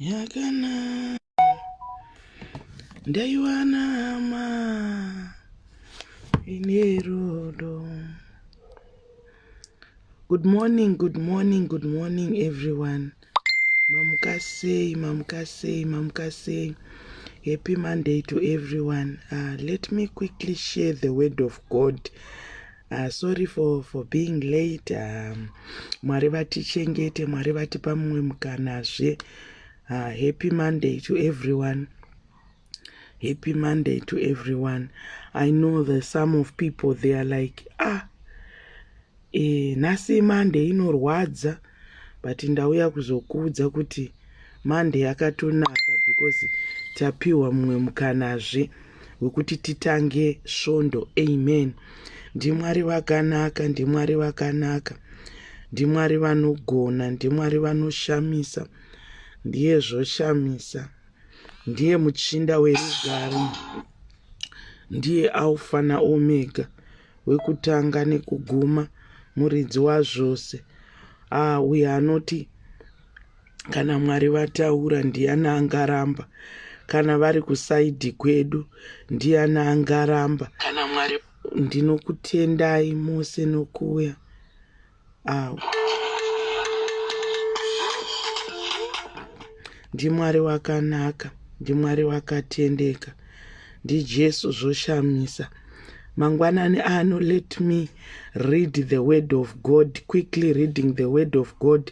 Yakana Daywana ma Inerodo. Good morning, everyone. Mamkase. Happy Monday to everyone. Let me quickly share the word of God. Sorry for being late. Mwari vatichengete, Mwari vatipa mumwe mukanazve. Happy Monday to everyone. Happy Monday to everyone. I know that some of people, they are like, nasi Monday inorwadza, but ndauya kuzokuudza kuti Monday yakatonaka because tapiwa mumwe mukanazve wekuti titange svondo. Amen. Ndimwari vakanaka, ndimwari vakanaka, ndimwari vanogona, ndimwari vanoshamisa, ndiye zvoshamisa, ndiye muchinda werugare, ndiye Alpha na Omega, wekutanga nekuguma, muridzi wazvose. Uye anoti kana Mwari vataura ndiani angaramba, kana vari kusaidhi kwedu ndiani angaramba. Kana Mwari ndinokutendai mose nokuuya. Ndimwari wakanaka, ndimwari wakatendeka, ndiJesu zvoshamisa. Mangwanani ano, let me read the word of God, quickly reading the word of God.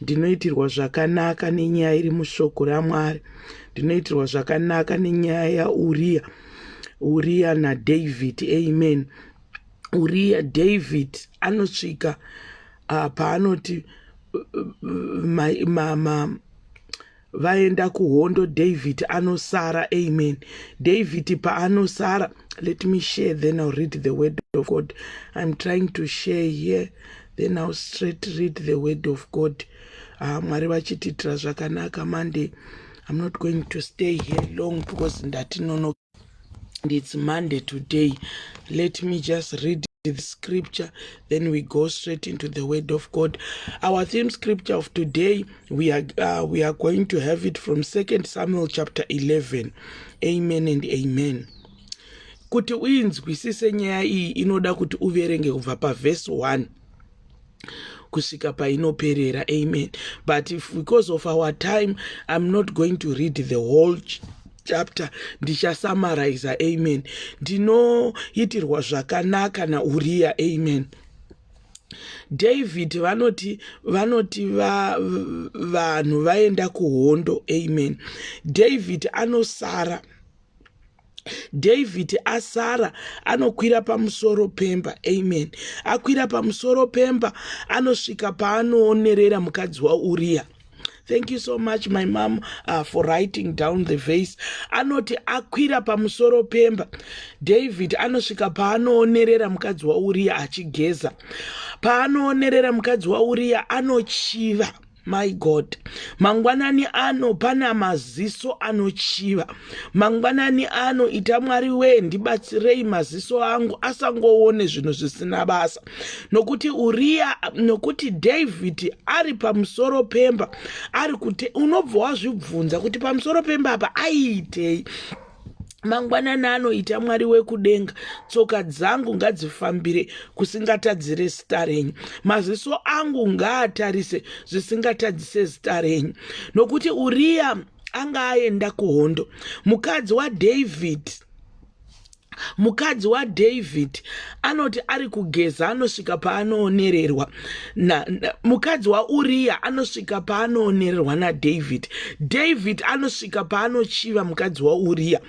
Ndinoitirwa zvakanaka nenyaya iri mushoko raMwari. Ndinoitirwa zvakanaka nenyaya yaUria naDavid. Amen. David anosvika paanoti vaenda kuhondo, David anosara. Amen. David paanosara, let me share, then I'll read the word of God. I'm trying to share here, then I'll straight read the word of God. Mwari vachititira zvakanaka Monday. I'm not going to stay here long because ndatinono it's Monday today. Let me just read the scripture, then we go straight into the word of God. Our theme scripture of today, we are going to have it from 2 Samuel chapter 11. Amen and amen. Kuti uinzwisise nyaya iyi inoda kuti uverenge kubva paverse 1 kusvika painoperera. Amen. But because of our time, I'm not going to read the whole chapter. Ndicha summarize. Amen. Ndinoitirwa zvakanaka naUria. Amen. David vanoti vanhu vaenda kuhondo. Amen. David anosara. David asara, anokwira pamusoro pemba. Amen. Akwira pamusoro pemba, anosvika paanoonerera mukadzi waUria. Thank you so much, my mom, for writing down the verse. Anoti akwira pamusoro pemba, David anosvika paanoonerera mukadzi waUria achigeza. Paanoonerera mukadzi waUria anochiva. My God. Mangwanani ano pana maziso anochiva. Mangwanani ano ita Mwari we ndibatsirei maziso angu asangoone zvinhu zvisina basa. Nokuti David ari pamusoro pemba, ari kuti unobva wazvibvunza kuti pamusoro pemba apa aiitei. Mangwanani anoita Mwari wekudenga, tsoka dzangu ngadzifambire kusingatadzire zita renyu, maziso angu ngaatarise zvisingatadzise zita renyu. Nokuti Uria anga aenda kuhondo. Mukadzi waDavid anoti ari kugeza anosvika paanoonererwa mukadzi waUria anosvika paanoonererwa naDavid. David anosvika paanochiva mukadzi waUria.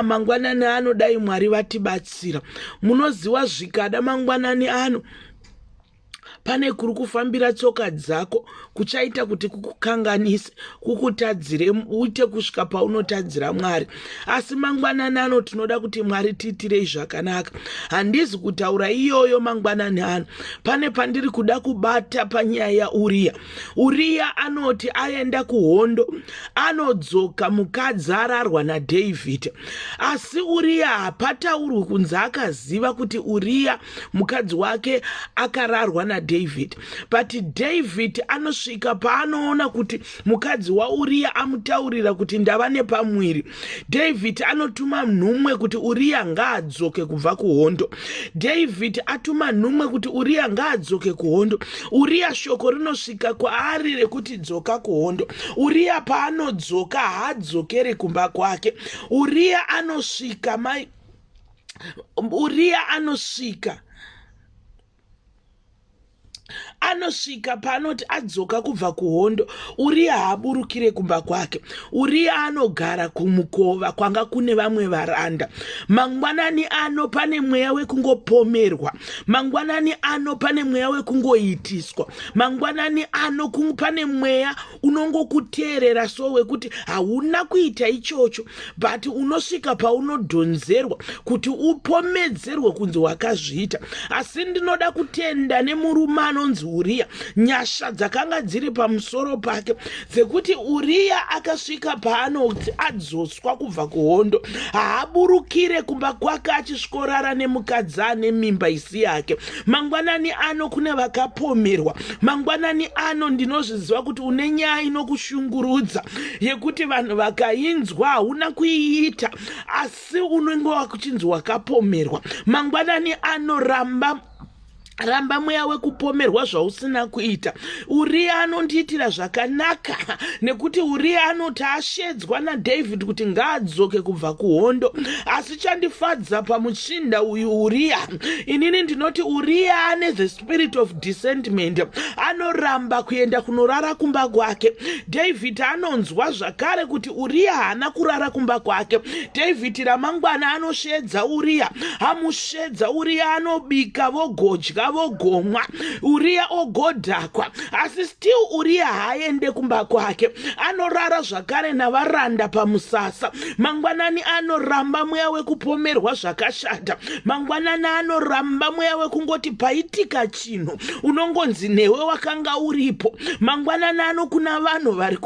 Mangwanani ano dai Mwari vatibatsira. Munoziva zvikada mangwanani ano pane kuri kufambira tsoka dzako kuchaita kuti kukukanganise, kukutadzire uite kusvika paunotadzira Mwari. Asi mangwanani ano tinoda kuti Mwari tiitirei zvakanaka. Handizi kutaura iyoyo mangwanani ano. Pane pandiri kuda kubata panyaya yaUria. Uria anoti aenda kuhondo, anodzoka mukadzi ararwa naDavid. Asi Uria hapataurwi kunzi akaziva kuti Uria mukadzi wake akararwa naDavid. David. But David anosvika paanoona kuti mukadzi waUria amutaurira kuti ndava nepamwiri. David anotuma nhumwe kuti Uria ngaadzoke kubva kuhondo. David atuma nhumwe kuti Uria ngaadzoke kuhondo. Uria shoko rinosvika kwaari rekuti dzoka kuhondo. Uria paanodzoka haadzokere kumba kwake. Uria anosvika anosvika panoti adzoka kubva kuhondo. Uria haaburukire kumba kwake. Uria anogara kumukova kwanga kune vamwe varanda. Mangwanani ano pane mweya wekungopomerwa. Mangwanani ano pane mweya wekungoitiswa. Mangwanani ano pane mweya unongokuteerera so wekuti hauna kuita ichocho, but unosvika paunodhonzerwa kuti upomedzerwe kunzi wakazviita. Asi ndinoda kutenda nemurume anonzi Uria, nyasha dzakanga dziri pamusoro pake dzekuti Uria akasvika paanoti adzoswa kubva kuhondo, haaburukire kumba kwake achisvorara nemukadzi ane mimba isi yake. Mangwanani ano kune vakapomerwa. Mangwanani ano ndinozviziva kuti une nyaya inokushungurudza yekuti vanhu vakainzwa hauna kuiita, asi unenge wakuchinzi wakapomerwa. Mangwanani ano ramba mweya wekupomerwa zvausina kuita. Uria anondiitira zvakanaka nekuti Uria anoti ashedzwa naDavid kuti ngaadzoke kubva kuhondo. Asi chandifadza pamuchinda uyu Uria, inini ndinoti Uria ane the spirit of discernment. Anoramba kuenda kunorara kumba kwake. David anonzwa zvakare kuti Uria haana kurara kumba kwake. David ramangwana anoshedza Uria, amushedza Uria, anobika vogodya vogomwa, Uria ogodhakwa. Asi still Uria haaende kumba kwake. Anorara zvakare navaranda pamusasa. Mangwanani anoramba mweya wekupomerwa zvakashata. Mangwanani anoramba mweya wekungoti paitika chinhu unongonzi newe wakanga uripo. Mangwanani ano kuna vanhu vari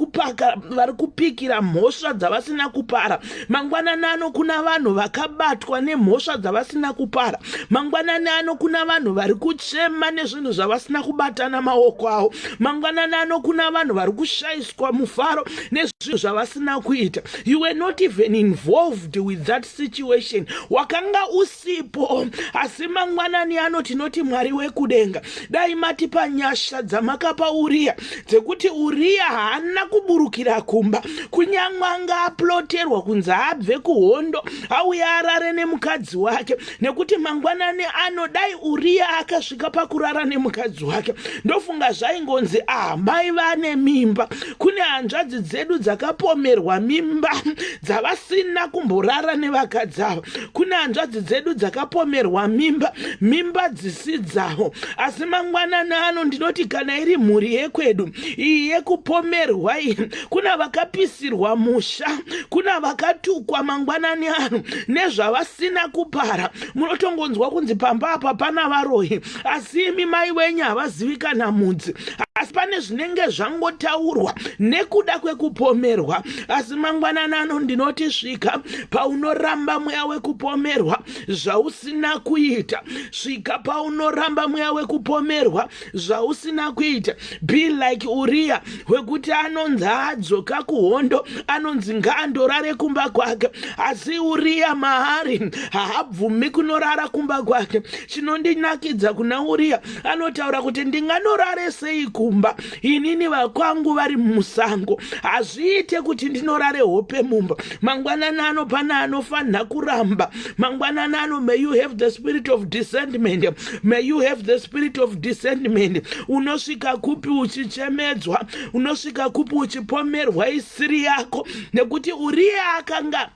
kupikira mhosva dzavasina kupara. Mangwanani ano kuna vanhu vakabatwa nemhosva dzavasina kupara. Mangwanani ano kuna vanhu vari kuchema nezvinhu zvavasina kubatana maoko avo. Mangwanani ano kuna vanhu vari kushayiswa mufaro nezvinhu zvavasina kuita. You were not even involved with that situation. Wakanga usipo. Asi mangwanani ano tinoti Mwari wekudenga, dai matipa nyasha dzamakapa Uria dzekuti Uria haana kuburukira kumba. Kunyangwanga aploterwa kunzi abve kuhondo auya arare nemukadzi wake, nekuti mangwanani ano dai Uria akasvika pakurara nemukadzi wake, ndofunga zvaingonzi mai vane mimba. Kune hanzvadzi dzedu dzakapomerwa mimba dzavasina kumborara nevakadzi avo. Kune hanzvadzi dzedu dzakapomerwa mimba dzisi dzavo. Asi mangwanani ano ndinoti kana iri mhuri yekwedu iyi yekupomerwa iyi, kuna vakapisirwa musha, kuna vakatukwa mangwanani ano nezvavasina kupara. Munotongonzwa kunzi pamba apa pana varoyi, asi imi mai wenyu havazivi kana mudzi. Asi pane zvinenge zvangotaurwa nekuda kwekupomerwa. Asi mangwanani ano ndinoti svika paunoramba mweya wekupomerwa zvausina kuita. Svika paunoramba mweya wekupomerwa zvausina kuita. Be like Uria wekuti anonzi adzoka kuhondo, anonzi ngaandorare kumba kwake. Asi Uria mahari haabvumi kunorara kumba kwake. Chinondinakidza kuna Uria, anotaura kuti ndinganorare sei kumba inini vakwangu vari musango, hazviite kuti ndinorare hope mumba. Mangwanani ano pana anofanira kuramba. Mangwanani ano, may you have the spirit of discernment. May you have the spirit of discernment. Unosvika kupi uchichemedzwa, unosvika kupi uchipomerwa isiri yako, nekuti Uria akanga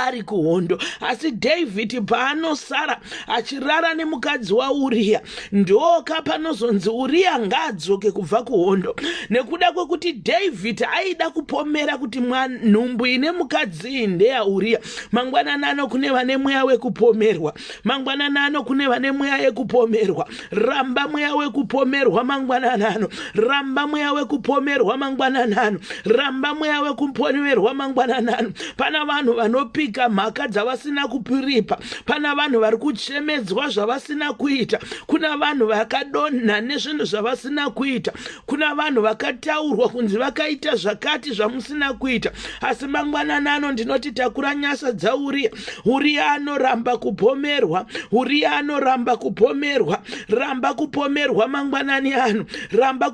ari kuhondo. Asi David paanosara achirara nemukadzi waUria, ndoka panozonzi Uria ngaadzoke kubva kuhondo. Nekuda kwekuti David aida kupomera kuti nhumbu ine mukadzi ndeyaUria. Mangwanani ano kune vane mweya wekupomerwa. Mangwanani ano kune vane mweya yekupomerwa. Ramba mweya wekupomerwa mangwanani ano. Ramba mweya wekupomerwa mangwanani ano. Ramba mweya wekupomerwa mangwanani ano. Pana vanhu vanopika mhaka dzavasina kupiripa, pana vanhu vari kuchemedzwa zvavasina kuita, kuna vanhu vakadonha nezvinhu zvavasina kuita, kuna vanhu vakataurwa kunzi vakaita zvakati zvamusina kuita. Asi mangwanani ano ndinoti takura nyasha dzaUria. Uria anoramba kupomerwa, Uria anoramba kupomerwa. Ramba kupomerwa mangwanani ano, ramba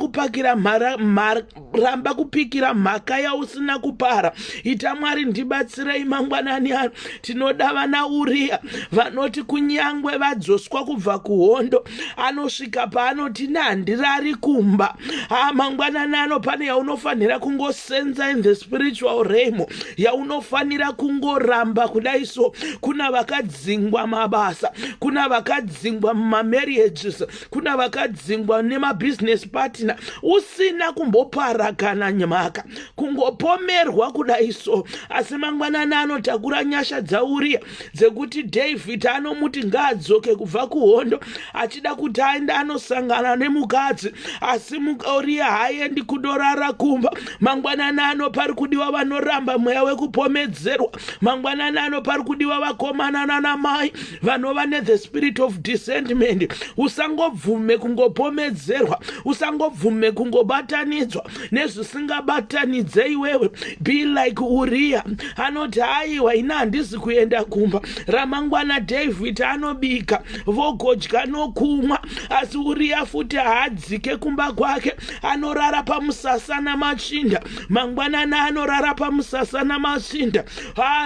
kupikira mhaka yausina kupara. Ita Mwari ndibatsirei mangwanani ano. Tinoda vana Uria vanoti kunyangwe vadzoswa kubva kuhondo, anosvika paanoti nandirari kumba. Mangwanani ano pane yaunofanira kungosenza in the spiritual realm, yaunofanira kungoramba kudai so. Kuna vakadzingwa mabasa, kuna vakadzingwa mumarriages, kuna vakadzingwa nemabusiness partner, usina kumbopara kana nyamaka, kungopomerwa kudai so. Asi mangwanani ano takura nyasha dzaUria dzekuti David anomuti ngaadzoke kubva kuhondo, achida kuti aende anosangana nemukadzi, asi Uria haaendi kundorara kumba. Mangwanani ano pari kudiwa vanoramba mweya wekupomedzerwa. Mangwanani ano pari kudiwa vakomana nanamai vanova the spirit of discernment. Usangobvume kungopomedzerwa, usangobvume kungobatanidzwa nezvisingabatanidze iwewe. Be like Uria anoti haiwa ina handisi kuenda kumba. Ramangwana David anobika vogodya nokumwa, asi Uria futi haadzike kumba kwake, anorara pamusasa namachinda. Mangwanani anorara pamusasa namachinda.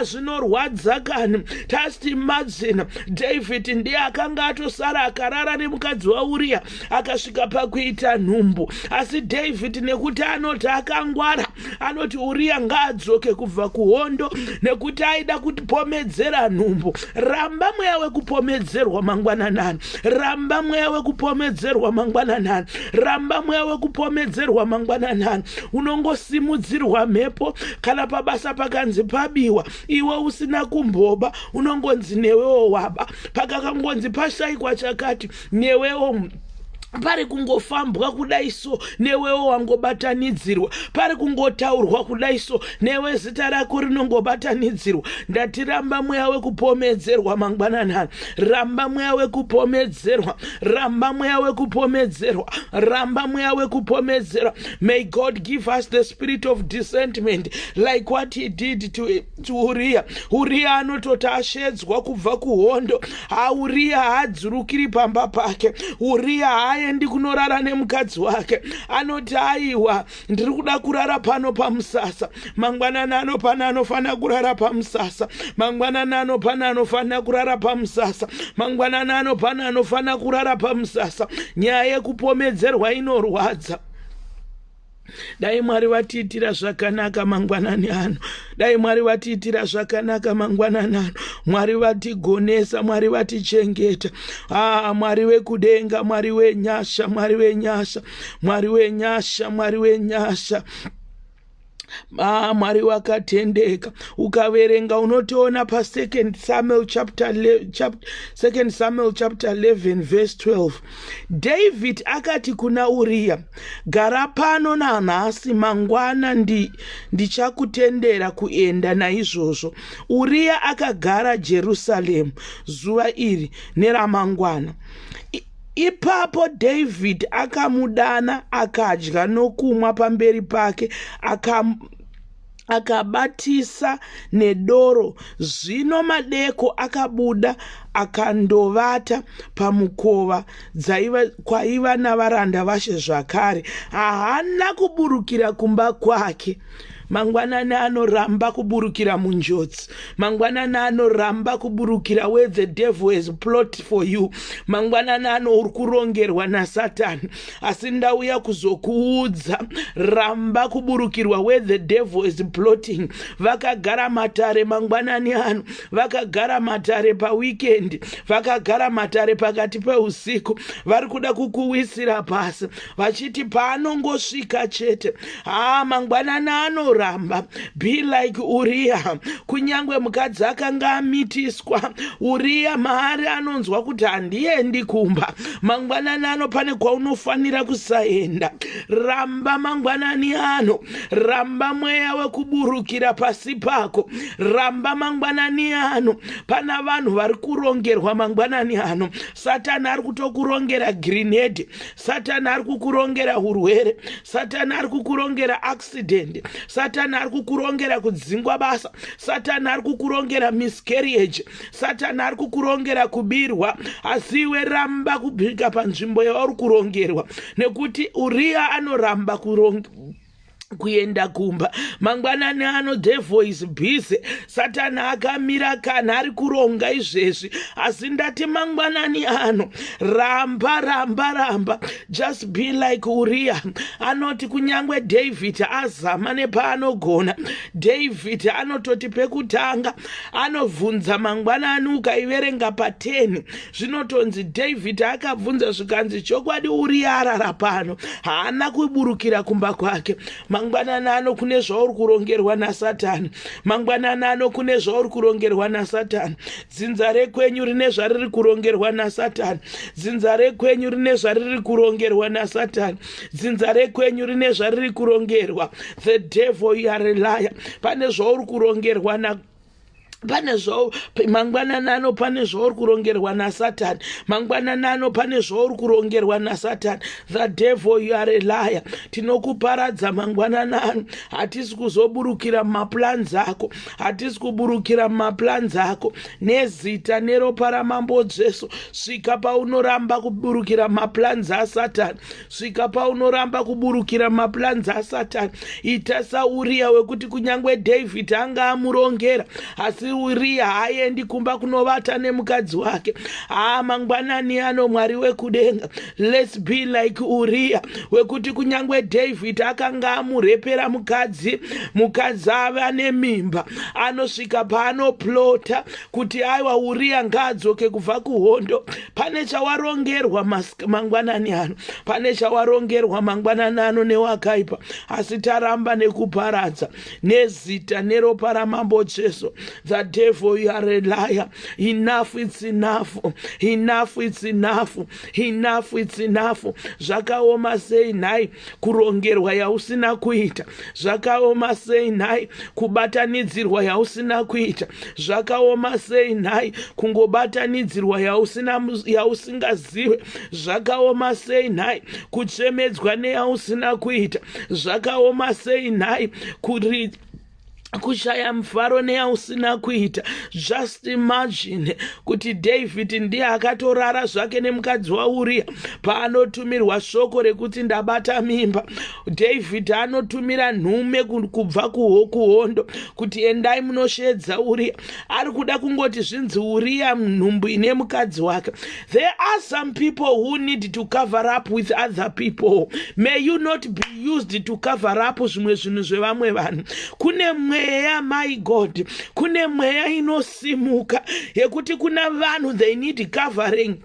Zvinorwadza kani. Just imagine David ndiye akanga atosara akarara nemukadzi waUria akasvika pakuita nhumbu. Asi David nekuti anoti akangwara, anoti Uria ngaadzoke kubva kuhondo nekuti aida kutipomedzera nhumbu. Ramba mweya wekupomedzerwa mangwanani, ramba mweya wekupomedzerwa mangwanani, ramba mweya wekupomedzerwa mangwanani. Unongosimudzirwa mhepo kana pabasa pakanzi pabiwa, iwe usina kumboba, unongonzi newewo waba. Pakakangonzi pashayikwa chakati, newewo pari kungofambwa kudai so, newewo wangobatanidzirwa. Pari kungotaurwa kudai so, newe zita rako rinongobatanidzirwa. Ndatiramba mweya wekupomedzerwa mangwanani, ramba mweya wekupomedzerwa, ramba mweya wekupomedzerwa, ramba mweya wekupomedzerwa. May God give us the spirit of discernment like what he did to Uria. Uria anototi ashedzwa kubva kuhondo, Uria haadzurukiri pamba pake. Uria aendi kunorara nemukadzi wake, anoti aiwa ndiri kuda kurara pano pamusasa. Mangwanani ano pana anofana kurara pamusasa, mangwanani ano pana anofana kurara pamusasa, mangwanani ano pana anofana kurara pamusasa. Nyaya yekupomedzerwa inorwadza. Dai Mwari vatiitira zvakanaka mangwanani ano, dai Mwari vatiitira zvakanaka mangwanani ano, Mwari vatigonesa, Mwari vatichengeta. Mwari wekudenga, Mwari wenyasha, Mwari wenyasha, Mwari wenyasha, Mwari wenyasha. Mwari wakatendeka. Ukaverenga unotoona pa 2 Samuel chapter 11 verse 12. David akati kuna Uria, gara pano nanhasi, mangwana ndichakutendera kuenda naizvozvo. Uria akagara Jerusalemu zuva iri neramangwana. Ipapo David akamudana, akadya nokumwa pamberi pake, akabatisa nedoro. Zvino madeko akabuda akandovata pamukova kwaiva navaranda vashe zvakare. Haana kuburukira kumba kwake. Mangwanani anoramba kuburukira munjodzi. Mangwanani anoramba kuburukira where the devil has plot for you. Mangwanani uri kurongerwa naSatani. Asi ndauya kuzokuudza, ramba kuburukirwa where the devil is plotting. Vakagara matare mangwanani ano, vakagara matare paweekend, vakagara matare pakati peusiku, vari kuda kukuwisira pasi, vachiti paanongosvika chete. Mangwanani ano anoramba. Be like Uriah. Kunyangwe mukadzi akanga amitiswa, Uriah mahari anonzwa kuti handiendi kumba, mangwanani ano pane kwaunofanira kusaenda. Ramba mangwanani ano, ramba mweya wekuburukira pasi pako. Ramba mangwanani ano, pana vanhu vari kurongerwa mangwanani ano. Satani ari kutokurongera grenade, Satani ari kukurongera urwere, Satani ari kukurongera accident, Satani ari kukurongera kudzingwa basa, Satani ari kukurongera miscarriage, Satani ari kukurongera kubirwa. Asi iwe ramba kubika panzvimbo yauri kurongerwa, nekuti Uriah anoramba kuenda kumba. Mangwanani ano devil is busy. Satani akamira kana ari kuronga izvezvi. Asi ndati mangwanani ano ramba. Just be like Uriah. Anoti kunyangwe David azama nepaanogona. David anototi pekutanga anovhunza mangwanani ukaiverenga pa10. Zvinotonzi David akabvunza zvikanzi chokwadi Uriah arara pano, haana kuburukira kumba kwake. Mangwanani ano kune zvauri kurongerwa naSatani. Mangwanani ano kune zvauri kurongerwa naSatani. Dzinza rekwenyu rine zvariri kurongerwa naSatani. Dzinza rekwenyu rine zvariri kurongerwa naSatani. Dzinza rekwenyu rine zvariri kurongerwa. The devil, you are a liar. Pane zvauri kurongerwa na pane zvo mangwanani ano pane zvauri kurongerwa naSatani. Mangwanani ano pane zvauri kurongerwa naSatani. The devil, you are a liar. Tinokuparadza mangwanani ano. Hatisi kuzoburukira maplans ako, hatisi kuburukira maplans ako. Nezita neropa ramambo Jesu, svika paunoramba kuburukira maplans aSatani, svika paunoramba kuburukira maplans aSatani. Ita saUriah wekuti kunyangwe David anga amurongera, asi Uriah haendi kumba kunovata nemukadzi wake. Mangwanani ano Mwari wekudenga, let's be like Uriah wekuti kunyangwe David akanga amurepera mukadzi ave ane mimba, anosvika paanoplota kuti aiwa Uriah ngaadzoke kubva kuhondo. Pane chawarongerwa mangwanani ano, pane chawarongerwa mangwanani ano newakaipa, asi taramba nekuparadza nezita neropa ramambo Jesu. The devil, you are a liar. Enough, it's enough. Enough, it's enough. Enough, it's enough. Zvakaoma sei nhai kurongerwa yausina kuita. Zvakaoma sei nhai kubatanidzirwa yausina kuita. Zvakaoma sei nhai kungobatanidzirwa yausingazive. Zvakaoma sei nhai kuchemedzwa neyausina kuita. Zvakaoma sei nhai kushaya mfaro neyausina kuita. Just imagine kuti David ndiye akatorara zvake nemukadzi waUriah paanotumirwa shoko rekuti ndabata mimba. David anotumira nhume kubva kuhondo kuti endai munoshedza Uriah. Ari kuda kungoti zvinzi Uriah nhumbu ine mukadzi wake. There are some people who need to cover up with other people. May you not be used to cover up zvimwe zvinhu zvevamwe vanhu. Kune mweya, my God, kune mweya inosimuka yekuti kuna vanhu they need covering.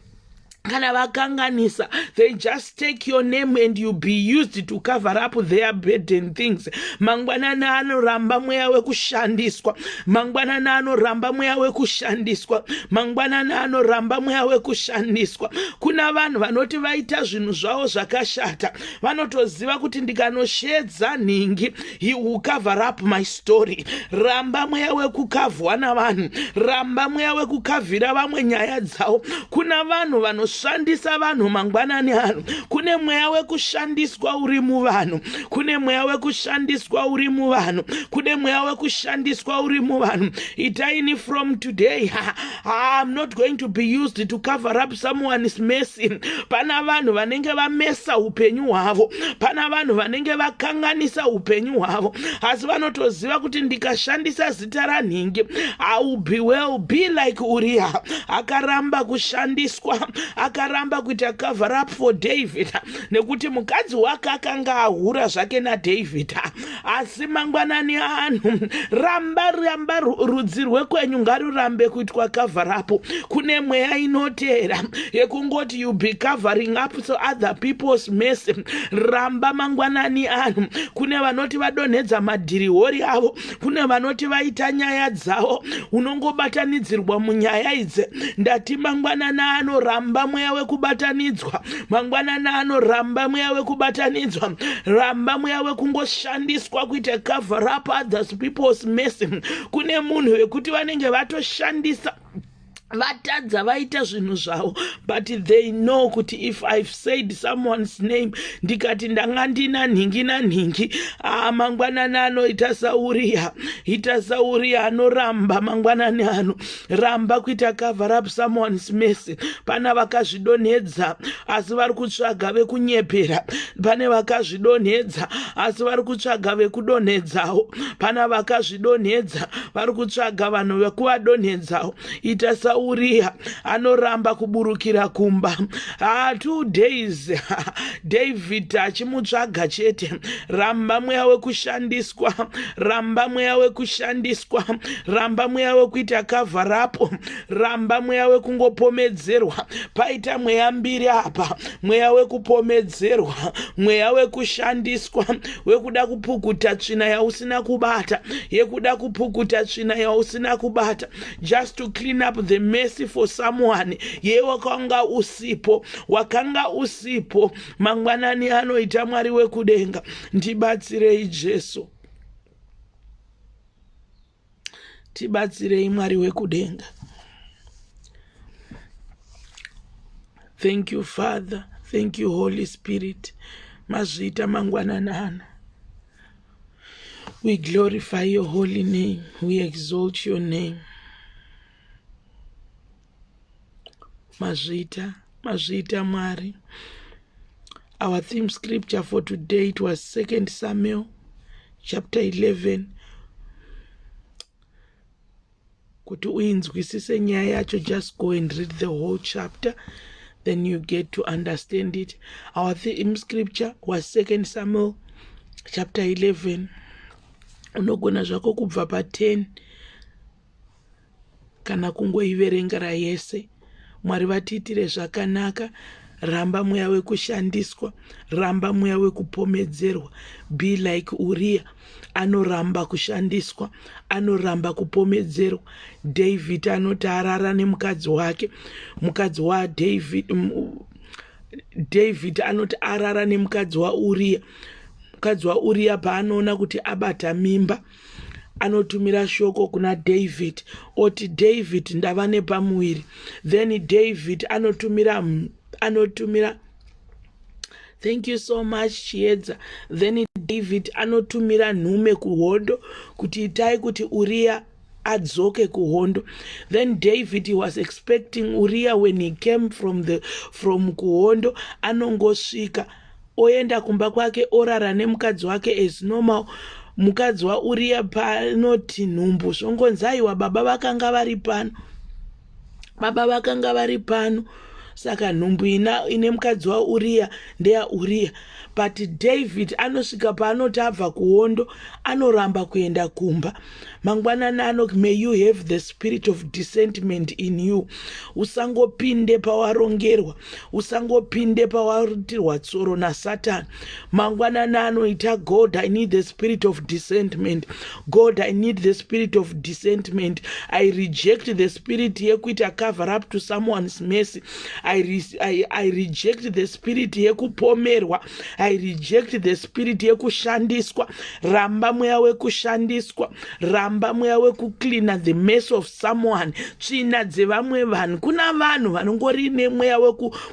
Kana vakanganisa, they just take your name and you be used to cover up their burden things. Mangwanani anoramba mweya wekushandiswa. Mangwanani anoramba mweya wekushandiswa. Mangwanani anoramba mweya wekushandiswa. Kuna vanhu vanoti vaita zvinhu zvavo zvakashata, vanotoziva kuti ndikanoshedza nhingi, he will cover up my story. Ramba mweya wekukavhwa navanhu. Ramba mweya wekukavhira vamwe nyaya dzavo. Kuna vanhu vanoshandisa vanhu mangwanani ano. Kune mweya wekushandiswa uri muvanhu. Kune mweya wekushandiswa uri muvanhu. Kune mweya wekushandiswa uri muvanhu. Itaini from today, I'm not going to be used to cover up someone's mess. Pana vanhu vanenge vamesa upenyu hwavo. Pana vanhu vanenge vakanganisa upenyu hwavo. Asi vanotoziva kuti ndikashandisa zita ranhingi, I will be well, be like Uriah. Akaramba kushandiswa, akaramba kuita cover up for David nekuti mukadzi wake akanga ahura zvake naDavid. Asi mangwanani anhu, ramba rudzi rwekwenyu ngarurambe kuitwa cover up. Kune mweya inotera yekungoti you be covering up so other people's mess. Ramba mangwanani anhu, kune vanoti vadonhedza madhirihori avo, kune vanoti vaita nyaya dzavo, unongobatanidzirwa munyaya idzi. Ndati mangwanani ano, ramba mweya wekubatanidzwa, mangwanani ano, ramba mweya wekubatanidzwa, ramba mweya wekungoshandiswa kuita cover up others people's mess. Kune munhu wekuti vanenge vatoshandisa vatadza vaita zvinhu zvavo, but they know kuti if I've said someone's name, ndikati ndanga ndina nhingi nanhingi, mangwanani ano itasauriya anoramba mangwanani ano, ramba kuita cover up someone's mess. Pana vakazvidonhedza asi vari kutsvaga vekunyepera, pane vakazvidonhedza asi vari kutsvaga vekudonhedzawo, pana vakazvidonhedza vari kutsvaga vanhu vekuvadonhedzawo. Uriya anoramba kuburukira kumba. 2 days David achimutsvaga chete. Ramba mweya wekushandiswa, ramba mweya wekushandiswa, ramba mweya wekuita cover up, ramba mweya wekungopomedzerwa. Paita mweya mbiri apa, mweya wekupomedzerwa, mweya wekushandiswa, wekuda kupukuta tsvina yausina kubata, yekuda kupukuta tsvina yausina kubata, just to clean up the mercy for someone. Ye wakanga usipo mangwanani anoita Mwari wekudenga, ndibatsirei Jesu, tibatsirei Mwari wekudenga. Thank you Father, thank you Holy Spirit. Mazvita mangwanani ano, we glorify your holy name, we exalt your name. Mazvita Mwari. Our theme scripture for today, it was 2 Samuel chapter 11. Kuti uinzwisise nyaya yacho, just go and read the whole chapter, then you get to understand it. Our theme scripture was 2 Samuel chapter 11. Unogona zvako kubva pa 10 kana kungoiverengera yese. Mwari vatiitire zvakanaka. Ramba mweya wekushandiswa, ramba mweya wekupomedzerwa. Be like Uriah, anoramba kushandiswa, anoramba kupomedzerwa. David anoti arara nemukadzi wake, mukadzi wa David anoti arara nemukadzi waUriah. Mukadzi waUriah paanoona kuti abata mimba, anotumira shoko kuna David, oti David ndava nepamuviri. Then David anotumira thank you so much Chiedza. Then David anotumira nhume kuhondo kuti itai kuti Uriah adzoke kuhondo. Then David was expecting Uriah when he came from kuhondo, anongosvika oenda kumba kwake orara nemukadzi wake as normal. Mukadzi waUriah panoti nhumbu zvongonzaiwa, baba vakanga vari pano, saka nhumbu ine mukadzi waUriah ndeya Uriah. But David anosvika paanoti abva kuhondo, anoramba kuenda kumba. Mangwanani ano, may you have the spirit of discernment in you. Usangopinde pawarongerwa, usangopinde pawarutirwa tsoro naSatan. Mangwanani ano, ita God, I need the spirit of discernment. God, I need the spirit of discernment. I reject the spirit yekuita cover up to someone's mercy. I reject the spirit yekupomerwa. I reject the spirit yekushandiswa. Ramba mweya wekushandiswa, ramba mweya wekucleana the mess of someone, tsvina dzevamwe vanhu. Kuna vanhu vanongori nemweya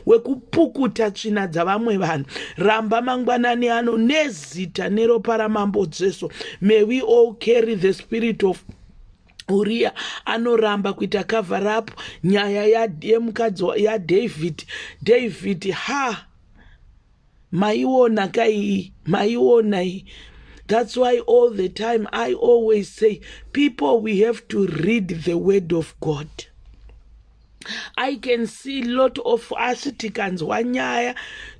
wekupukuta tsvina dzavamwe vanhu. Ramba mangwanani ano nezita neropa ramambo Jesu. May we all carry the spirit of Uriah. Anoramba kuita cover up nyaya yemukadzi yaDavid. David maiona kai, maiona. That's why all the time I always say, people, we have to read the word of God. I can see lot of us tikanzwa nyaya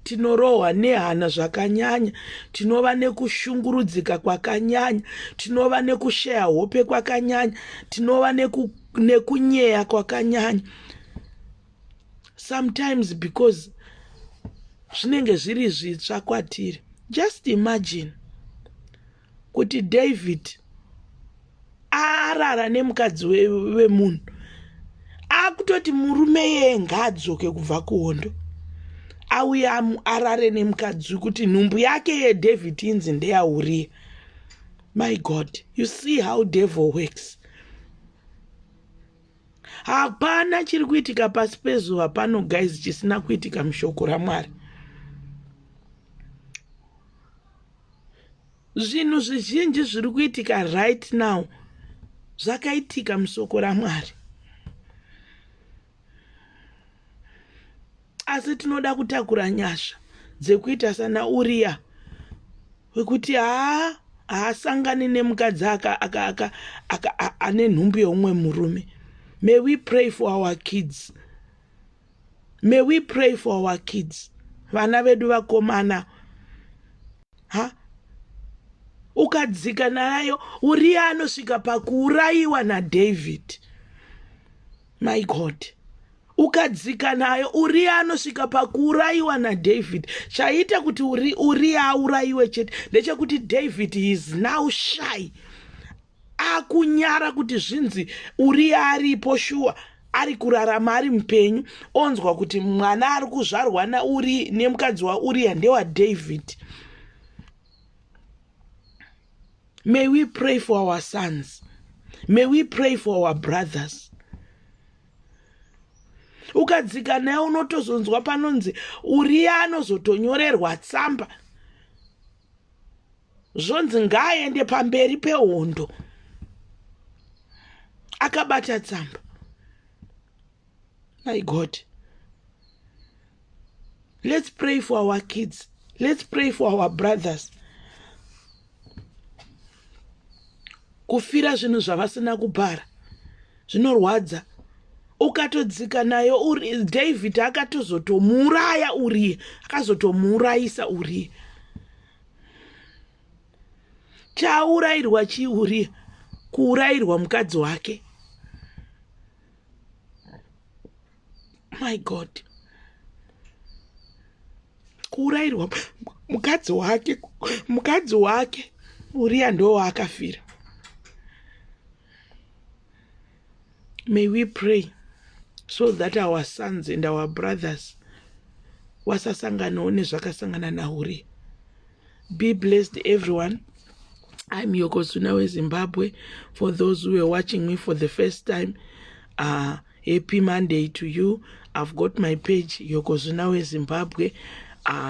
tinorohwa nehana zvakanyanya, tinova nekushungurudzika kwakanyanya, tinova nekushaya hope kwakanyanya, tinova nekunyeya kwakanyanya. Sometimes because zvinenge zviri zvitsva kwatiri. Just imagine kuti David arara nemukadzi wemunhu, akutoti murume yeye ngaadzoke kubva kuhondo, auye arare nemukadzi kuti nhumbu yake yeDavid inzi ndeyaUria. My God, you see how devil works. Hapana chiri kuitika pasi pezuva pano guys chisina kuitika mushoko raMwari. Zvinhu zvizhinji zviri kuitika right now zvakaitika mushoko raMwari. Asi tinoda kutakura nyasha dzekuita sana Uria wekuti haasangani nemukadzi ane nhumbu yeumwe murume. May we pray for our kids. May we pray for our kids. Vana vedu vakomana. Ukadzika nayo Uria anosvika pakuuraiwa naDavid. My God. Ukadzika nayo Uria anosvika pakuuraiwa naDavid. Chaita kuti Uria auraiwe chete ndechekuti David is now shy. Akunyara kuti zvinzi Uria aripo shuwa, ari kurarama ari mupenyu, onzwa kuti mwana ari kuzvarwa nemukadzi waUria ndewaDavid. May we pray for our sons. May we pray for our brothers. Ukadzika nayo unotozonzwa panonzi Uria anozotonyorerwa tsamba zvonzi ngaaende pamberi pehondo akabata tsamba. My God. Let's pray for our kids. Let's pray for our brothers. Kufira zvinhu zvavasina kubhara zvinorwadza. Ukatodzika nayo David akatozotomuraya Uria, akazotomuraisa Uria. Chaurayirwa chiUria, kuurayirwa mukadzi wake. My God. Kuurayirwa mukadzi wake Uria ndo akafira. May we pray so that our sons and our brothers wasasanganawo nezvakasangana naUria. Be blessed everyone. I'm Yokozuna Zimbabwe. For those who are watching me for the first time, happy Monday to you. I've got my page Yokozuna Zimbabwe.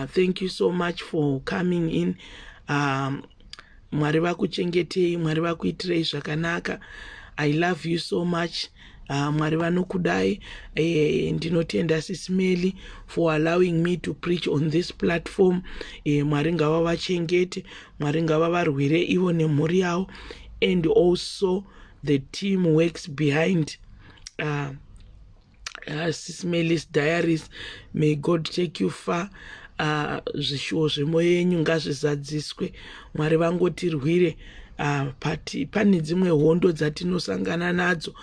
Thank you so much for coming in. Mwari vakuchengetei, Mwari vakuitirei zvakanaka. I love you so much. Mwari vanokudai. Ndinotenda SIS MELLY for allowing me to preach on this platform. Mwari ngavavachengete, Mwari ngavavarwire ivo nemhuri yavo, and also the team works behind SIS MELLY's diaries. May God take you far. Zvishuwo zvemwoyo yenyu ngazvizadziswe. Mwari vangotirwire. Pane dzimwe hondo dzatinosangana nadzo,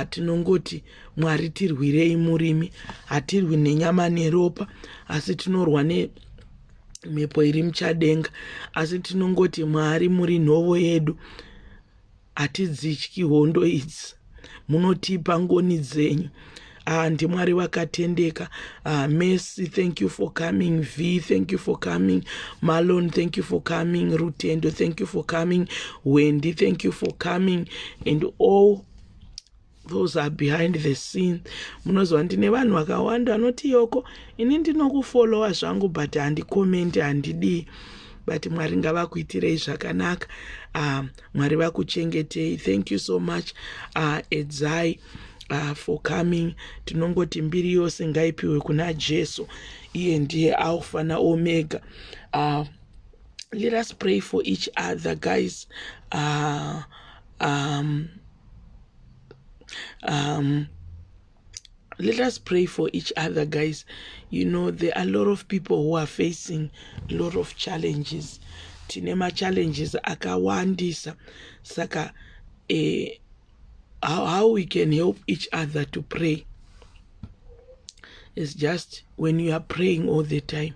tinongoti Mwari tirwirei murimi. Hatirwi nenyama neropa, asi tinorwa nemhepo iri muchadenga. Asi tinongoti Mwari muri nhovo yedu, hatidzityi hondo idzi, munotipa ngoni dzenyu. NdiMwari vakatendeka. Mercy, thank you for coming. V, thank you for coming. Malone, thank you for coming. Rutendo, thank you for coming. Wendy, thank you for coming. And all those are behind the scene. Munozwa ndine vanhu vakawanda vanoti Yoko, ini ndinokufollowa zvangu but handikomenti, handidii. But Mwari ngavakuitirei zvakanaka. Mwari vakuchengetei. Thank you so much. Edzai for coming. Tinongoti mbiri yose ngaipiwe kuna Jesu, iye ndiye Alpha na Omega. Let us pray for each other, guys. let us pray for each other, guys. You know, there are a lot of people who are facing a lot of challenges. Tinema challenges akawandisa. Saka how we can help each other to pray is just when you are praying all the time.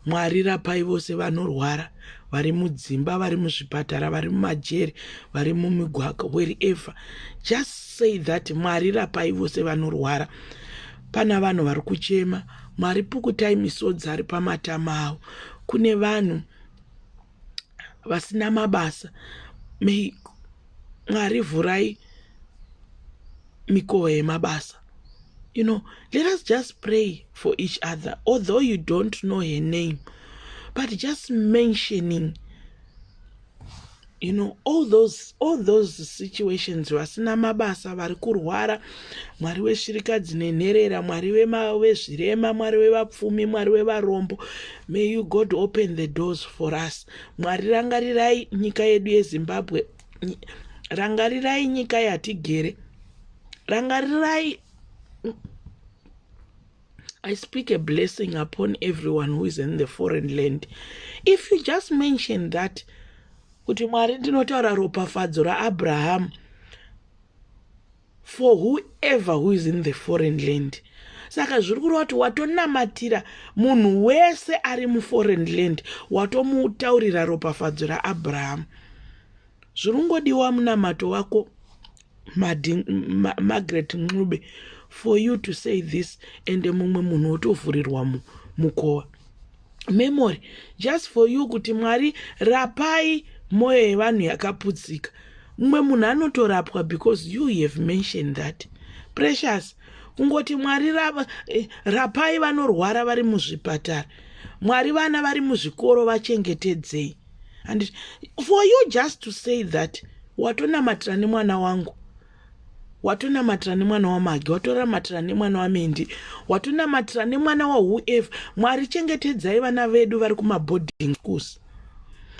Mwari rapai vose vanorwara, vari mudzimba, vari muzvipatara, vari mumajeri, vari mumigwagwa, wherever. Just say that Mwari rapai vose vanorwara. Pana vanhu vari kuchema, Mwari pukutai misodzi ari pamatama avo. Kune vanhu vasina mabasa. Mwari vhurai mikova yemabasa. You know, let us just pray for each other, although you don't know her name, but just mentioning, you know, all those situations. Vasina mabasa, vari kurwara, Mwari weshirikadzi nenherera, Mwari wezvirema, Mwari wevapfumi, Mwari wevarombo. May you God open the doors for us. Mwari rangarirai nyika yedu yeZimbabwe, rangarirai nyika yatigere, rangarirai. I speak a blessing upon everyone who is in the foreign land. If you just mention that, kuti Mwari ndinotaura ropafadzo raAbraham for whoever who is in the foreign land. Saka zviri kureva kuti watonamatira munhu wese ari muforeign land, watomutaurira ropafadzo raAbraham. Zviri ngodiwa munamato wako Margaret Ncube, for you to say this, and mumwe munhu otovhurirwa mukova. Memory, just for you kuti Mwari rapai moyo yevanhu yakaputsika. Mumwe munhu anotorapwa because you have mentioned that. Precious, kungoti Mwari rapai vanorwara vari muzvipatara. Mwari vana vari muzvikoro vachengetedzei. And for you just to say that, watonamatira nemwana wangu, watonamatira nemwana wamagi, watonamatira nemwana wamendi, watonamatira nemwana whoever. Mwari chengetedzai vana vedu vari kumaboarding schools.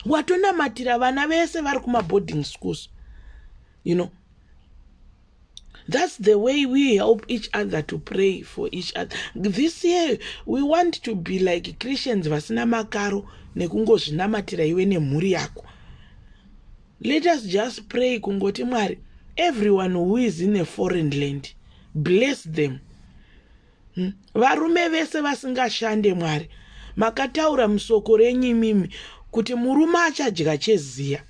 Watonamatira vana vese vari kumaboarding schools. You know, that's the way we help each other to pray for each other. This year, we want to be like Christians vasina makaro nekungozvinamatira iwe nemhuri yako. Let us just pray kungoti Mwari, everyone who is in a foreign land, bless them. Varume vese vasingashande Mwari, makataura musoko renyu mimi kuti murume achadya cheziya.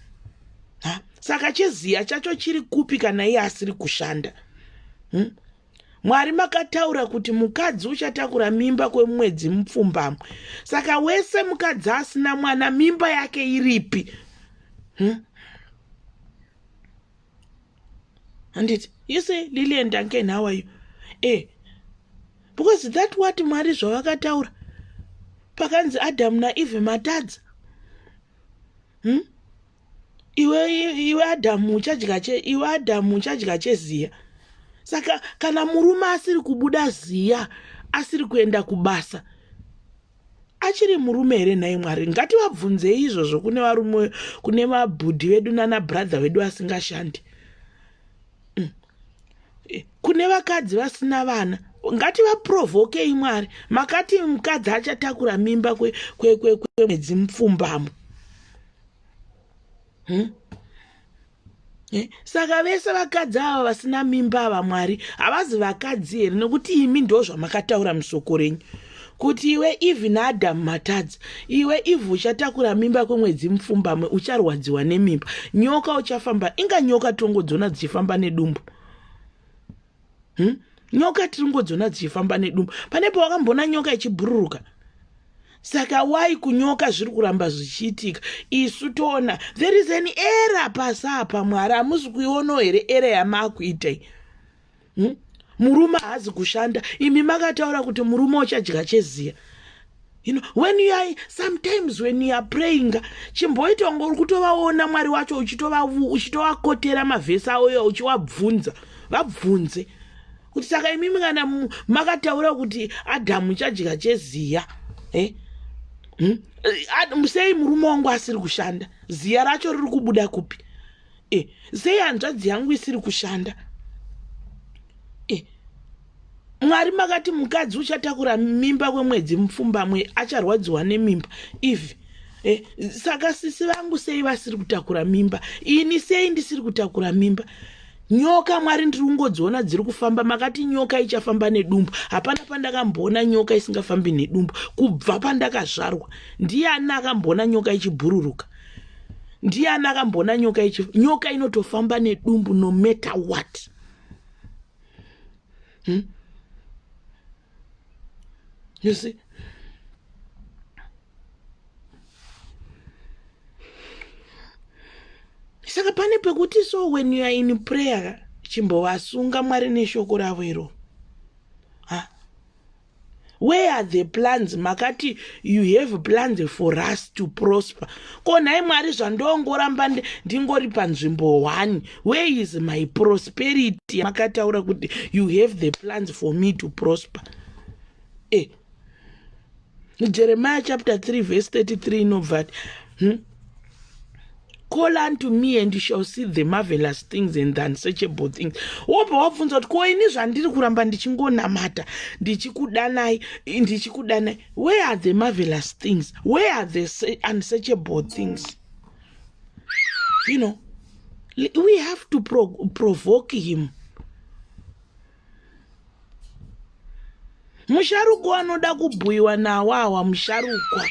Saka cheziya chacho chiri kupi kana iye asiri kushanda? Mwari makataura kuti mukadzi uchatakura mimba kwemwedzi mupfumbamwe. Saka wese mukadzi asina mwana, mimba yake iripi? And it, you say, Lillian Duncan, how are you? Because that what Mwari zvavakataura. Pakanzi Adam na Eve matadza. Iwe Adam uchadya cheziya. Saka kana murume asiri kubuda ziya, asiri kuenda kubasa, achiri murume here naye Mwari? Ngativabvunze izvozvo kune varume, kune mabhudhi vedu nana brother vedu asingashandi. Kune vakadzi vasina vana, ngativaprovokei Mwari. Makati mukadzi achatakura mimba kwemwedzi mupfumbamwe. Saka vese vakadzi ava vasina mimba ava Mwari havazi vakadzi here, nekuti imi ndo zvamakataura musoko renyu kuti iwe Eve naAdam matadza, iwe Eve uchatakura mimba kwemwedzi mupfumbamwe, ucharwadziwa nemimba. Nyoka uchafamba, inga nyoka tongodzona dzichifamba nedumbu. Nyoka tiringodzona dzichifamba nedumbu. Pane pawakambona nyoka ichibhururuka? Saka why kunyoka zviri kuramba zvichiitika? Isu toona there is an error pasapa. Mwari hamuzi kuiona here error yamakuita. Murume haazi kushanda, imi makataura kuti murume uchadya cheziya. You know, when you are, sometimes when you are praying, chimboita unga uri kutovaona Mwari wacho uchitovakotera mavhesi awo uchivabvunza. Vabvunze kuti saka imimi kana makataura kuti Adamu uchadya cheziya, sei murume wangu asiri kushanda? Ziya racho riri kubuda kupi? Sei hanzvadzi yangu isiri kushanda? Mwari makati mukadzi uchatakura mimba kwemwedzi mupfumbamwe acharwadziwa nemimba if saka sisi vangu sei vasiri kutakura mimba, ini sei ndisiri kutakura mimba? Nyoka Mwari ndiri kungodziona dziri kufamba, makati nyoka ichafamba nedumbu. Hapana pandakamboona nyoka isingafambi nedumbu kubva pandakazvarwa. Ndiani akamboona nyoka ichibhururuka? Ndiani akamboona nyoka inotofamba nedumbu no matter what? You see? Saka pane pekuti, so when you are in prayer, chimbovasunga Mwari neshoko ravo iro. Where are the plans? Makati you have plans for us to prosper. Konai Mwari zvandongoramba ndingori panzvimbo 1. Where is my prosperity? Makataura kuti you have the plans for me to prosper. Jeremiah chapter 3 verse 33 inobvati. Call unto me and you shall see the marvelous things and the unsearchable things. Wobva wabvunza kuti ko ini zvandiri kuramba ndichingonamata ndichikudanai. Where are the marvelous things? Where are the unsearchable things? You know, we have to provoke him. Musharukwa anoda kubhuyiwa nawawa musharukwa.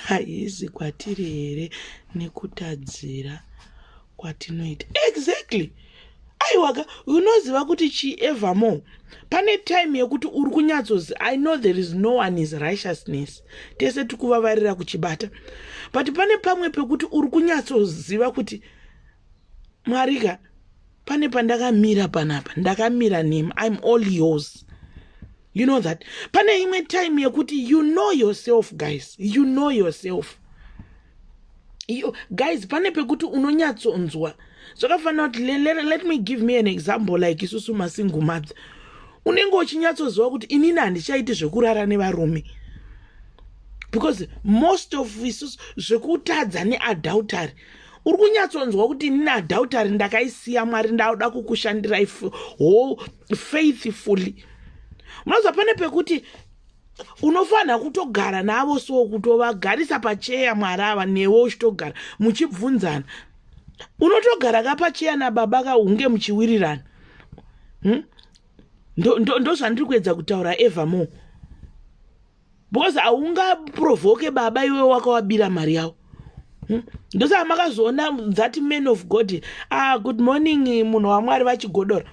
Haizi kwatiri here nekutadzira kwatinoita. Exactly. Aiwaka, unoziva kuti evermore. Pane time yekuti uri kunyatsozi, I know there is no one is righteousness. Tese tikuvavarira kuchibata. But pane pamwe pekuti uri kunyatsoziva kuti Marika, pane pandakamira panapa, ndakamira nemi, I'm all yours. You know that? Pane imwe time yekuti you know yourself, guys. You know yourself. Guys, pane pekuti unonyatsonzwa. Zvakafanira kuti let me give me an example like isusu masingle mother. Unenge uchinyatsoziva kuti inini handichaiti zvekurara nevarume. Because most of isusu zvekutadza neadultery. Uri kunyatsonzwa kuti inini adultery ndakaisiya Mwari ndauda kukushandirai faithfully. Mwaza pane pekuti unofana kutogara navo so kutovagarisa pacheya Mwari ava newe uchitogara muchibvunzana. Unotogara kapacheya nababa kahunge muchiwirirana. Ndo zvandiri kuedza kutaura evermore. Because haunga provoke baba iwe wakawabira mari yavo. Ndosa makazoona that man of God. Good morning munhu waMwari vachigodora.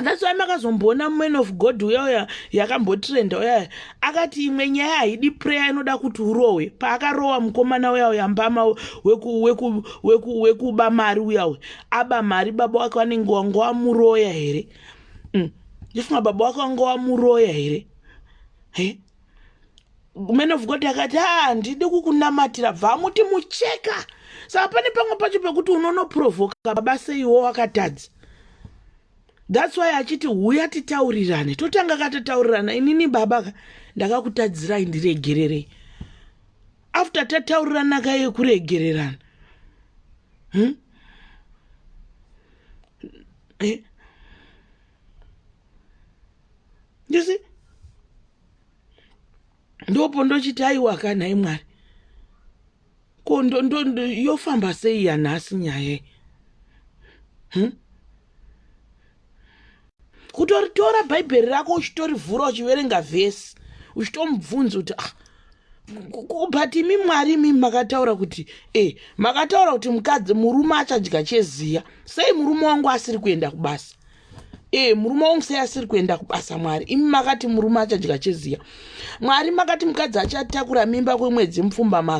That's why makazomboona man of God uya yakambotrenda uya akati imwe nyaya haidi prayer inoda kuti urowe. Paakarowa mukomana uya mbama wekuba mari uya aba mari baba wake vanenge wangowamuroya here. Ndifunga baba wake wangowamuroya here. Man of God akati ndidi kukunamatira bva muti mucheka. Saka pane pamwe pacho pekuti unonoprovoka baba seiwo wakatadza. That's why achiti uya titaurirane. Totanga katotaurirana inini baba ndakakutadzirai ndiregererei. After tataurirana kaye kuregererana. You see? Ndopo ndochiti aiwa kanhai Mwari. Ko yofamba sei yanhasi nyaya. Kutoritora bhaibheri rako uchitorivhura uchiverenga vhesi uchitomubvunza kuti but imi Mwari imi makataura kuti makataura kuti mukadzi murume achadya cheziya. Sei murume wangu asiri kuenda kubasa? Murume wangu sei asiri kuenda kubasa Mwari? Imi makati murume achadya cheziya. Mwari makati mukadzi achatakura mimba kwemwedzi mupfumbamwe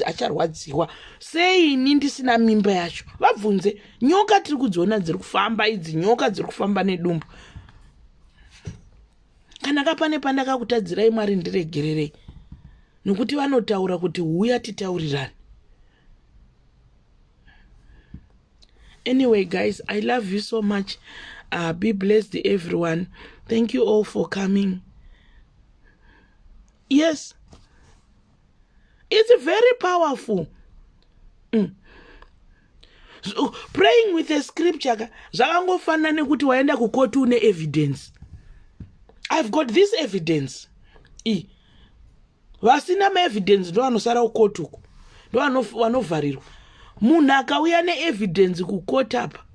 acharwadziwa. Sei ini ndisina mimba yacho? Vabvunze. Nyoka tiri kudziona dziri kufamba idzi, nyoka dziri kufamba nedumbu. Kana kapane pandakakutadzirai Mwari ndiregererei. Nokuti vanotaura kuti uya titaurirane. Anyway, guys, I love you so much. Be blessed, everyone. Thank you all for coming. Yes. It's very powerful. So, praying with a scripture zvakangofanana nekuti waenda kucourt une evidence. I've got this evidence. Vasina ma-evidence ndo vanosara kucourt uku, ndo vanovharirwa. Munhu akauya ne-evidence kucourt apa,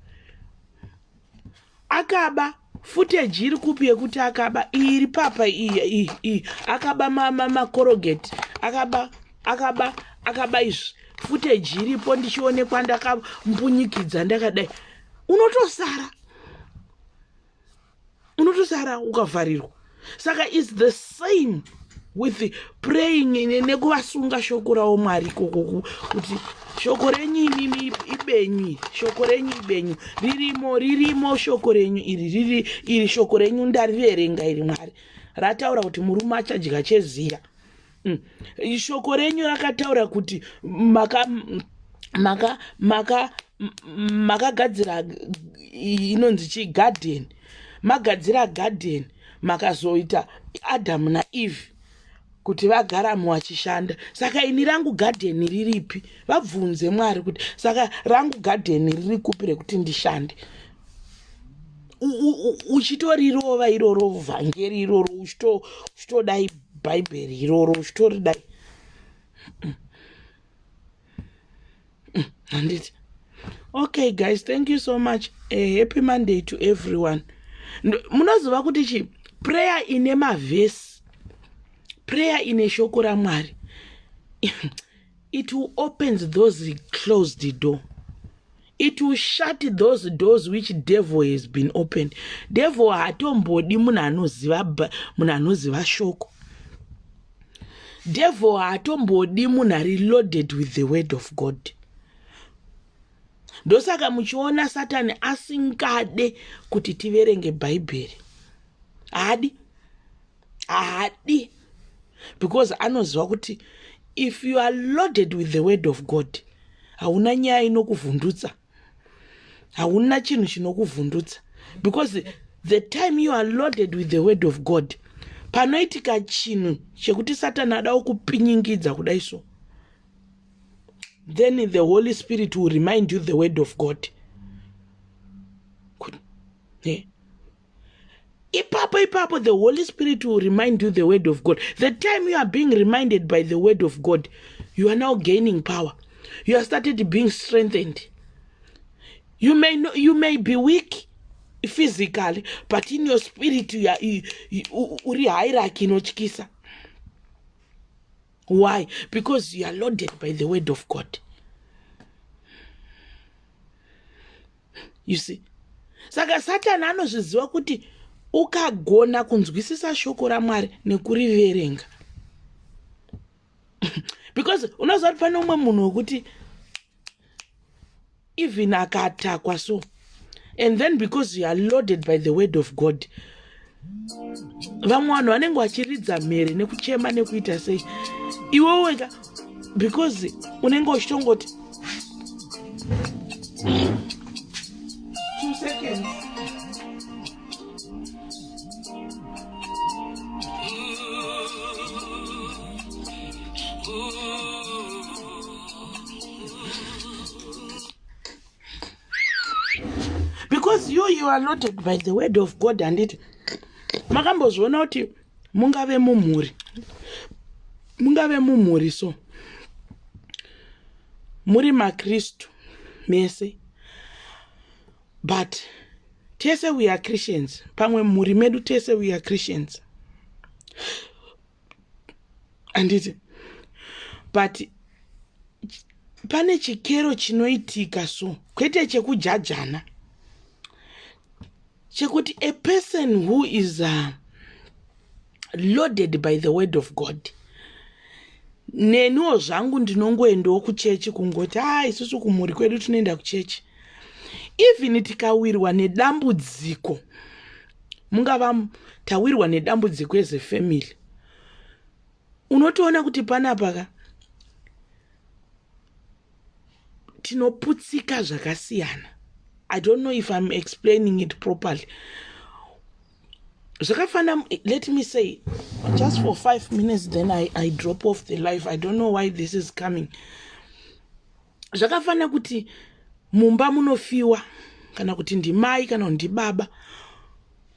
akaba footage iri kupi yekuti akaba iri papa akaba makorogate akaba izvi footage iripo ndichionekwa ndakampunyikidza ndakadai, unotosara ukavharirwa. Saka is the same with praying nekuvasunga shoko ravo Mwari koko kuti shoko renyu imimi ibenyu, shoko renyu ibenyu, ririmo shoko renyu iri shoko renyu ndariverenga iri Mwari rataura kuti murume achadya cheziya. Shoko renyu rakataura kuti makagadzira inonzi chi garden, magadzira garden makazoita Adam na Eve kuti vagaramo vachishanda. Saka ini rangu garden riripi? Vabvunze Mwari kuti saka rangu garden riri kupi rekuti ndishande. Uchitorirowa iroro vhangeri iroro, uchitodai bhaibheri iroro, uchitoridai. Handiti. Okay guys, thank you so much. Happy Monday to everyone. Munoziva kuti chi prayer ine mavhesi, prayer ine shoko raMwari, it will open those closed door. It will shut those doors which devil has been opened. Devil hatombodi munhu anoziva shoko. Devil hatombodi munhu reloaded with the word of God. Ndosaka muchiona Satani asingade kuti tiverenge bhaibheri. Hadi. Because anoziva kuti if you are loaded with the word of God, hauna nyaya inokuvhundutsa. Hauna chinhu chinokuvhundutsa. Because the time you are loaded with the word of God, panoitika chinhu chekuti Satani ada kupinyingidza kudai so, then the Holy Spirit will remind you the word of God. Ipapo, the Holy Spirit will remind you the word of God. The time you are being reminded by the word of God, you are now gaining power. You have started being strengthened. You may be weak physically, but in your spirit you are uri hierarchy inotyisa. Why? Because you are loaded by the word of God. You see? Saka Satan anozviziva kuti ukagona kunzwisisa shoko raMwari nekuriverenga. Because unoziva kuti pane umwe munhu wekuti even akatakwa so, and then because you are loaded by the word of God, vamwe vanhu vanenge vachiridza mhere nekuchema nekuita sei, iwe wega because unenge uchitongoti 2 seconds. Because you are loaded by the word of God, and it makambozviona kuti mungave mumhuri so muri maKristu mese, but tese we are Christians. Pamwe muri medu tese we are Christians, and it but pane chikero chinoitika so, kwete chekujajana, chekuti a person who is loaded by the word of God, nenuo zvangu ndinongoendawo kuchechi kungoti isusu kumhuri kwedu tunoenda kuchechi. Even tikawirwa nedambudziko, mungava tawirwa nedambudziko as a family, unotoona kuti panapa tinoputsika zvakasiyana. I don't know if I'm explaining it properly. Let me say, just for 5 minutes, then I drop off the live. I don't know why this is coming. Zvakafana kuti mumba munofiwa kana kuti ndimai kana kuti baba.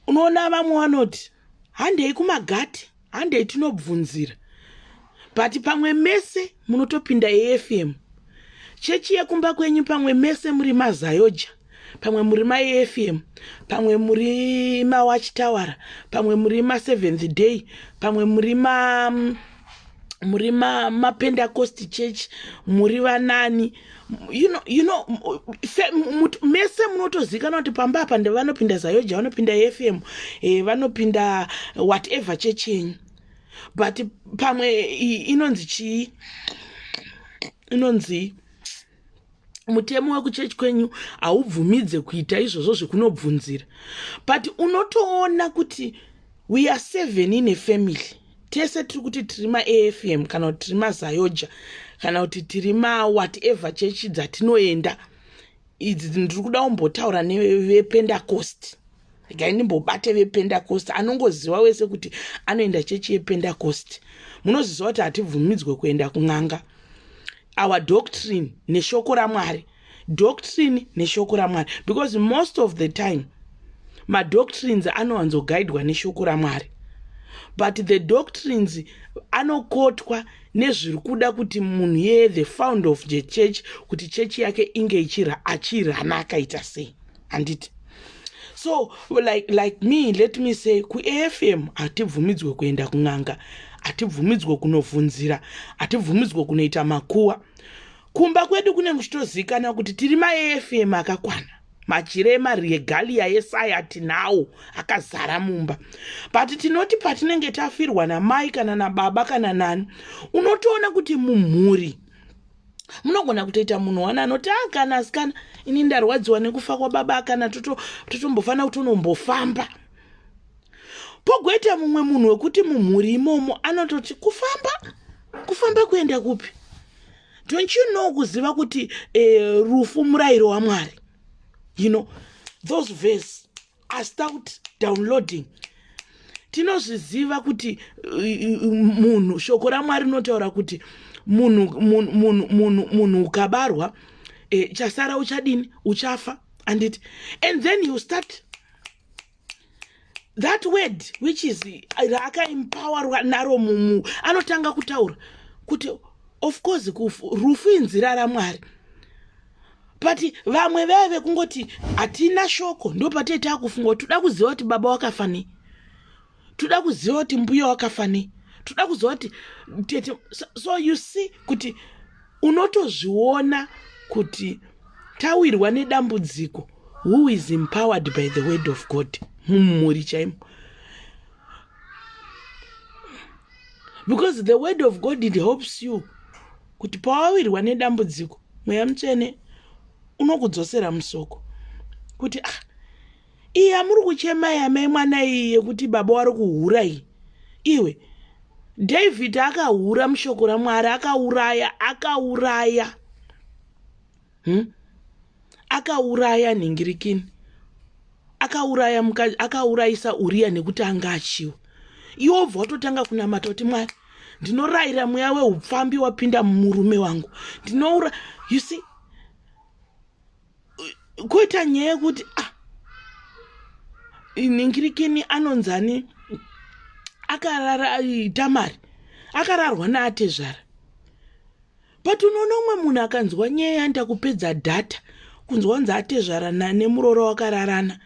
Unoona vamwe vanoti handei kumagati, handei tinobvunzira. But pamwe mese munotopinda AFM. Chechi yekumba kwenyu pamwe mese muri mazayoja, pamwe muri maAFM, pamwe muri mawatchtower, pamwe muri ma7th day, pamwe muri Pentecost church, muri vanani. You know, mese munotozikana kuti pamba apa vanopinda zayoja, vanopinda AFM, vanopinda whatever church yenyu. But pamwe inonzi mutemo wekuchechi kwenyu haubvumidze kuita izvozvo zvekunobvunzira. But unotoona kuti we are 7 in a family. Tese tiri kuti tiri maAFM kana kuti tiri mazayoja kana kuti tiri whatever chechi dzatinoenda. Idzi ndiri kuda kumbotaura nevepentecost. Ndimbombate vepentecost anongoziva wese kuti anoenda chechi yepentecost. Munoziva kuti hatibvumidzwe kuenda kun'anga. Our doctrine neshoko raMwari. Doctrine neshoko raMwari. Because most of the time madoctrines anowanzoguidwa neshoko raMwari. But the doctrines anokotwa nezviri kuda kuti munhu the founder of the church kuti church yake inge achirana akaita sei. Handiti. So like me, let me say ku AFM hatibvumidzwe kuenda kun'anga, hatibvumidzwe kunovhunzira, hatibvumidzwe kunoita makuwa. Kumba kwedu kune muchitozikana kuti tiri maAFM akakwana. Machirema regalia yesaya tinawo akazara mumba. But tinoti patinenge tafirwa namai kana nababa kana nani, unotoona kuti mumhuri munogona kutoita munhu wana anoti kana asikana ini ndarwadziwa nekufa kwababa kana totombofana kuti unombofamba. Pogoita mumwe munhu wekuti mumhuri imomo anototi kufamba kuenda kupi? Don't you know kuziva kuti rufu murayiro waMwari? You know, those verses are start downloading. Tinozviziva kuti munhu shoko raMwari rinotaura kuti munhu ukabarwa chasara uchadini uchafa. And then you start that word which is akaempowerwa naro mumu anotanga kutaura kuti of course rufu inzira raMwari. But vamwe veve kungoti hatina shoko ndo patete akufunga tuda kuziva kuti baba wakafani, tuda kuziva kuti mbuya wakafani, tuda kuziva kuti tete. So you see kuti unotozviona kuti tawirwa nedambudziko, who is empowered by the word of God mumuri chaimo. Because the word of God, it helps you kuti pawawirwa nedambudziko mweya mutsvene unokudzosera musoko kuti iye amuri kuchema yamai mwana iye kuti baba wari kuhura iyi. Iwe David akahura mushoko raMwari, akauraya nhingirikini, akauraya mukadzi, akaurayisa Uria nekuti anga achiwa. Jehovha watotanga kunamata kuti Mwari ndinorayira mweya weupfambi wapinda mumurume wangu. You see, koita nyaya yekuti nhingirikini anonzani akarara Tamari akararwa naatezvara. But unoona umwe munhu akanzwa nyaya yanda kupedza data kunzwa kunzi atezvara nemuroro wakararana,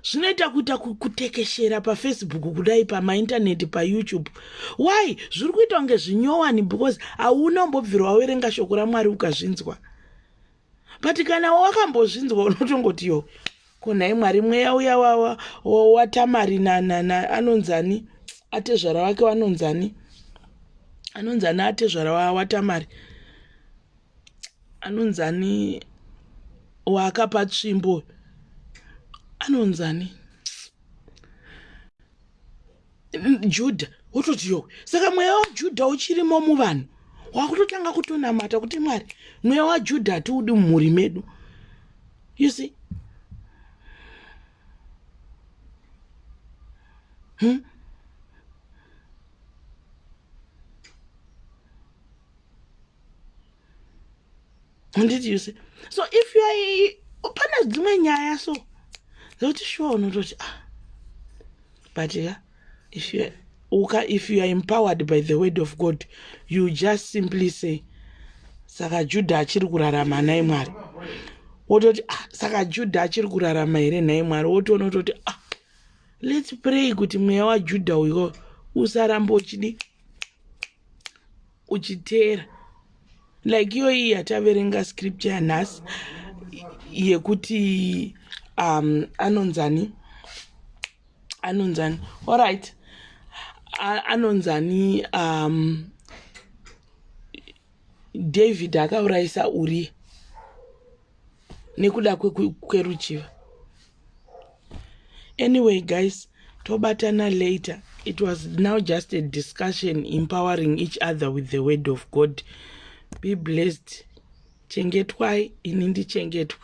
zvinoita kuita kutekeshera paFacebook kudai pamaintaneti paYouTube. Why? Zviri kuita kunge zvinyowani because hauna umbobvira waverenga shoko raMwari ukazvinzwa. But kana wakambozvinzwa unotongoti yo konai Mwari mweya uya waTamari anonzani atezvara wake wanonzani atezvara waTamari anonzani waakapa tsvimbo anonzani Judha. Wototi yo saka mweya waJudha uchirimo muvanhu wakutotanga kutonamata kuti Mwari mweya waJudha hatiudi mumhuri medu. You see? Did you see? So if you are pana dzimwe nyaya so zoti sure unototi but yeah, if you are empowered by the word of God, you just simply say saka Judah achiri kurarama naye Mwari. Wototi saka Judah achiri kurarama here naye Mwari. Wotoona kutoti let's pray kuti mweya wa Judah uyo usaramba uchiteera. Like iyo yataverenga scripture yanhasi yekuti anonzani alright, anonzani David akaurayisa Uriya nekuda kweruchiva. Anyway guys, tobatana later. It was now just a discussion, empowering each other with the word of God. Be blessed. Chengetwai inindi chengetwe.